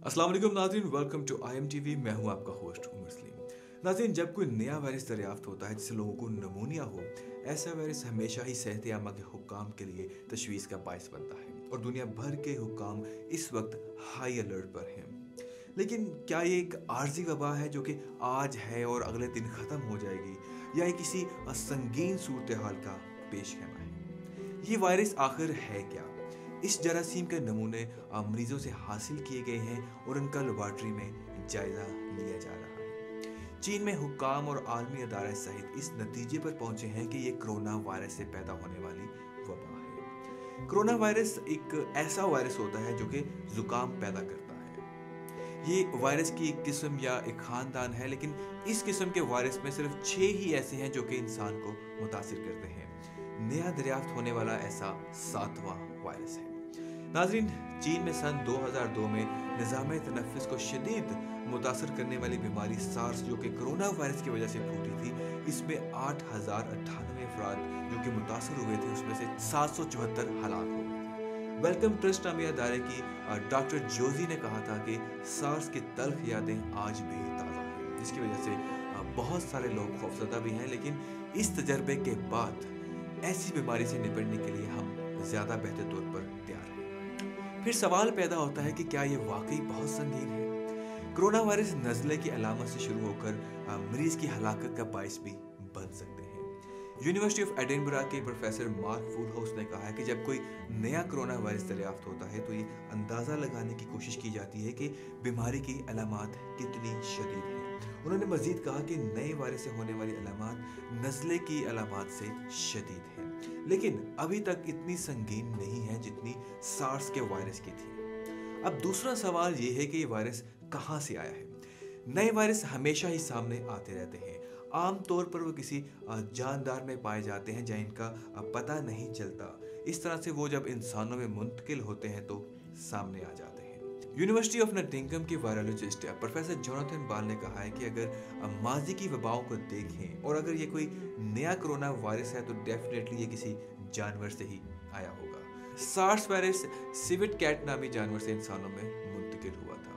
अस्सलाम वालेकुम नाज़रीन, वेलकम टू IMTV। मैं हूं आपका होस्ट उमर सलीम। नाज़रीन, जब कोई नया वायरस दरियाफ्त होता है जिससे लोगों को नमूनिया हो, ऐसा वायरस हमेशा ही सेहत आमा के हुक्काम के लिए तशवीश का बायस बनता है और दुनिया भर के हुक्काम इस वक्त हाई अलर्ट पर हैं। लेकिन क्या ये एक आर्जी वबा है जो कि आज है और अगले दिन ख़त्म हो जाएगी, या ये किसी संगीन सूरत हाल का पेश खेमा है? ये वायरस आखिर है क्या? इस जरासीम के नमूने मरीजों से हासिल किए गए हैं और उनका लेबॉर्ट्री में जायजा लिया जा रहा है। चीन में हुक्काम और आलमी अदारे सहित इस नतीजे पर पहुंचे हैं कि ये कोरोना वायरस से पैदा होने वाली वबा है। कोरोना वायरस एक ऐसा वायरस होता है जो कि जुकाम पैदा करता है। ये वायरस की एक किस्म या एक खानदान है, लेकिन इस किस्म के वायरस में सिर्फ 6 ही ऐसे हैं जो कि इंसान को मुतासिर करते हैं। नया दरियाफ्त होने वाला ऐसा 7वां वायरस है। नाज़रीन, चीन में सन 2002 में निज़ाम तनफ़्फ़ुस को शदीद मुतासर करने वाली बीमारी सार्स जो कि कोरोना वायरस की वजह से फूटी थी, इसमें 8,098 अफराद जो कि मुतासर हुए थे, उसमें से 774 हलाक हो गए। वेलकम ट्रस्ट नामी अदारे की डॉक्टर जोजी ने कहा था कि सार्स की तल्ख यादें आज भी ताज़ा हैं, जिसकी वजह से बहुत सारे लोग खौफजदा भी हैं। लेकिन इस तजर्बे के बाद ऐसी बीमारी से निपटने के लिए हम ज़्यादा बेहतर तौर पर तैयार हैं। फिर सवाल पैदा होता है कि क्या ये वाकई बहुत संगीन है? कोरोना वायरस नज़ले की अलामत से शुरू होकर मरीज की हलाकत का बायस भी बन सकते हैं। यूनिवर्सिटी ऑफ एडिनबरा के प्रोफेसर मार्क वुलहाउस ने कहा है कि जब कोई नया कोरोना वायरस दरियाफ्त होता है तो ये अंदाज़ा लगाने की कोशिश की जाती है कि बीमारी की अलामत कितनी शदीद हैं। उन्होंने मजीद कहा कि नए वायरस से होने वाली अलामत नज़ले की अलामत से शदीद हैं, लेकिन अभी तक इतनी संगीन नहीं है जितनी सार्स के वायरस की थी। अब दूसरा सवाल ये है कि ये वायरस कहाँ से आया है? नए वायरस हमेशा ही सामने आते रहते हैं। आम तौर पर वो किसी जानदार में पाए जाते हैं जहाँ इनका पता नहीं चलता। इस तरह से वो जब इंसानों में मुंतकिल होते हैं तो सामने आ जाते हैं। यूनिवर्सिटी ऑफ नटिंगम के वायरोलॉजिस्ट प्रोफेसर जोनाथन बाल ने कहा है कि अगर माजी की वबाओं को देखें और अगर ये कोई नया कोरोना वायरस है तो डेफिनेटली ये किसी जानवर से ही आया होगा। सार्स वायरस सिविट कैट नामी जानवर से इंसानों में मुंतकिल हुआ था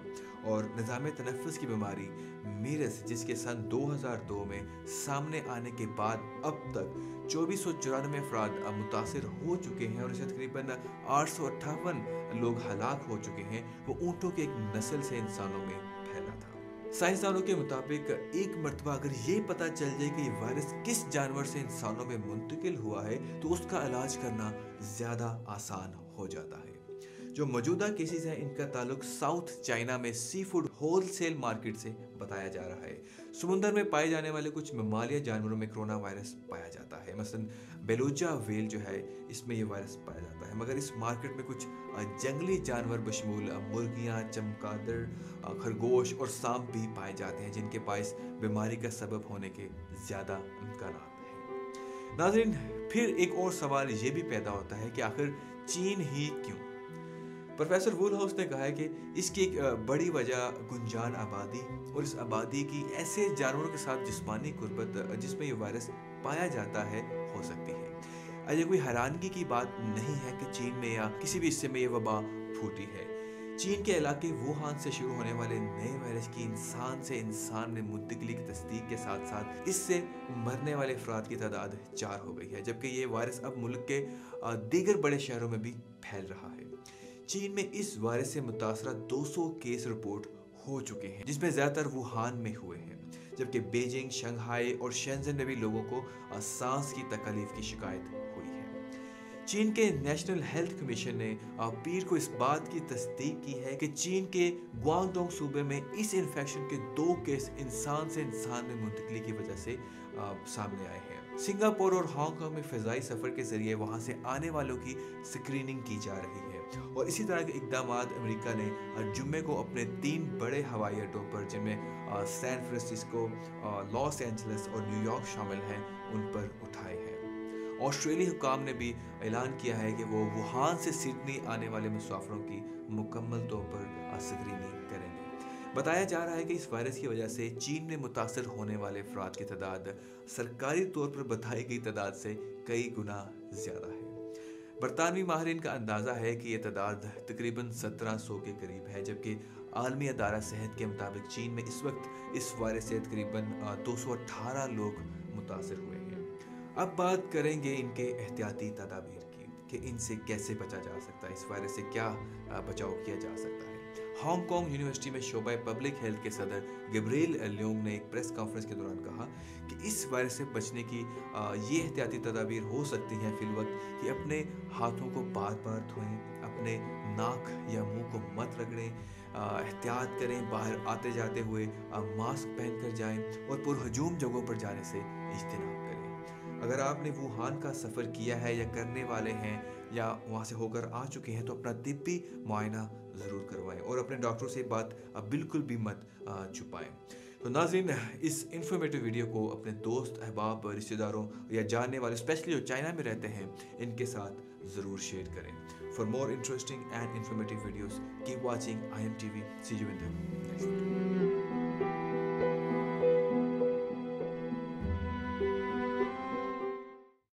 और निज़ाम तनफ़्फ़ुस की बीमारी मेरस, जिसके सन 2002 में सामने आने के बाद अब तक 2494 अफराद मुतासिर हो चुके हैं और इससे तकरीबन 858 लोग हलाक हो चुके हैं, वो ऊँटों के एक नस्ल से इंसानों में फैला था। साइंसदानों के मुताबिक एक मरतबा अगर ये पता चल जाए कि ये वायरस किस जानवर से इंसानों में मुंतकिल हुआ है तो उसका इलाज करना ज़्यादा आसान हो जाता है। जो मौजूदा केसेस हैं इनका ताल्लुक साउथ चाइना में सी फूड होलसेल मार्केट से बताया जा रहा है। समुंदर में पाए जाने वाले कुछ ममालिया जानवरों में कोरोना वायरस पाया जाता है। मसलन बेलूजा व्हेल जो है, इसमें ये वायरस पाया जाता है, मगर इस मार्केट में कुछ जंगली जानवर बशमूल मुर्गियाँ, चमगादड़, खरगोश और सांप भी पाए जाते हैं जिनके बायस बीमारी का सबब होने के ज़्यादा इम्कान हैं। नाज़रीन, फिर एक और सवाल ये भी पैदा होता है कि आखिर चीन ही क्यों? प्रोफेसर वुलहाउस ने कहा है कि इसकी एक बड़ी वजह गुंजान आबादी और इस आबादी की ऐसे जानवरों के साथ जिस्मानी कुर्बत जिसमें ये वायरस पाया जाता है हो सकती है। ये कोई हैरानगी की बात नहीं है कि चीन में या किसी भी हिस्से में ये वबा फूटी है। चीन के इलाके वुहान से शुरू होने वाले नए वायरस की इंसान से इंसान में मुंतकिली की तस्दीक के साथ साथ इससे मरने वाले अफराद की तादाद 4 हो गई है, जबकि ये वायरस अब मुल्क के दीगर बड़े शहरों में भी फैल रहा है। चीन में इस वायरस से मुतासरा 200 केस रिपोर्ट हो चुके हैं, जिसमें ज़्यादातर वुहान में हुए हैं, जबकि बीजिंग, शंघाई और शेंजन में भी लोगों को सांस की तकलीफ की शिकायत हुई है। चीन के नेशनल हेल्थ कमीशन ने पीर को इस बात की तस्दीक की है कि चीन के ग्वांगडोंग सूबे में इस इन्फेक्शन के 2 केस इंसान से इंसान में मुंतकिली की वजह से सामने आए हैं। सिंगापुर और हांगकांग में फ़िज़ाई सफ़र के ज़रिए वहाँ से आने वालों की स्क्रीनिंग की जा रही है और इसी तरह के इक़दाम अमेरिका ने जुम्मे को अपने 3 बड़े हवाई अड्डों पर, जिनमें सैन फ्रांसिस्को, लॉस एंजलिस और न्यूयॉर्क शामिल हैं, उन पर उठाए हैं। ऑस्ट्रेलियाई हुकाम ने भी ऐलान किया है कि वो वुहान से सिडनी आने वाले मुसाफिरों की मुकम्मल तौर पर स्क्रीनिंग करेंगे। बताया जा रहा है कि इस वायरस की वजह से चीन में मुतासर होने वाले अफराद की तादाद सरकारी तौर पर बताई गई तादाद से कई गुना ज़्यादा है। बरतानवी माहिरीन का अंदाज़ा है कि यह तादाद तकरीबन 1700 के करीब है, जबकि عالمی ادارہ صحت کے مطابق چین میں اس وقت اس وائرس سے تقریباً 218 لوگ متاثر ہوئے ہیں۔ اب بات کریں گے ان کے احتیاطی تدابیر کی کہ ان سے کیسے بچا جا سکتا ہے، اس وائرس سے کیا بچاؤ کیا جا سکتا ہے۔ ہانگ کانگ یونیورسٹی میں شعبہ پبلک ہیلتھ کے صدر گبریل لیونگ نے ایک پریس کانفرنس کے دوران کہا کہ اس وائرس سے بچنے کی یہ احتیاطی تدابیر ہو سکتی ہیں فی الوقت کہ اپنے ہاتھوں کو بار بار دھوئیں، اپنے ناک یا منہ کو مت رگڑیں، احتیاط کریں، باہر آتے جاتے ہوئے ماسک پہن کر جائیں اور پرہجوم جگہوں پر جانے سے اجتناب کریں۔ اگر آپ نے ووہان کا سفر کیا ہے یا کرنے والے ہیں یا وہاں سے ہو کر آ چکے ہیں تو اپنا طبی معائنہ ضرور کروائیں اور اپنے ڈاکٹر سے بات بالکل بھی مت چھپائیں۔ تو ناظرین، اس انفارمیٹیو ویڈیو کو اپنے دوست، احباب، رشتہ داروں یا جاننے والے اسپیشلی جو چائنا میں رہتے ہیں ان کے ساتھ ضرور شیئر کریں۔ For more interesting and informative videos keep watching IMTV. See you in the next one.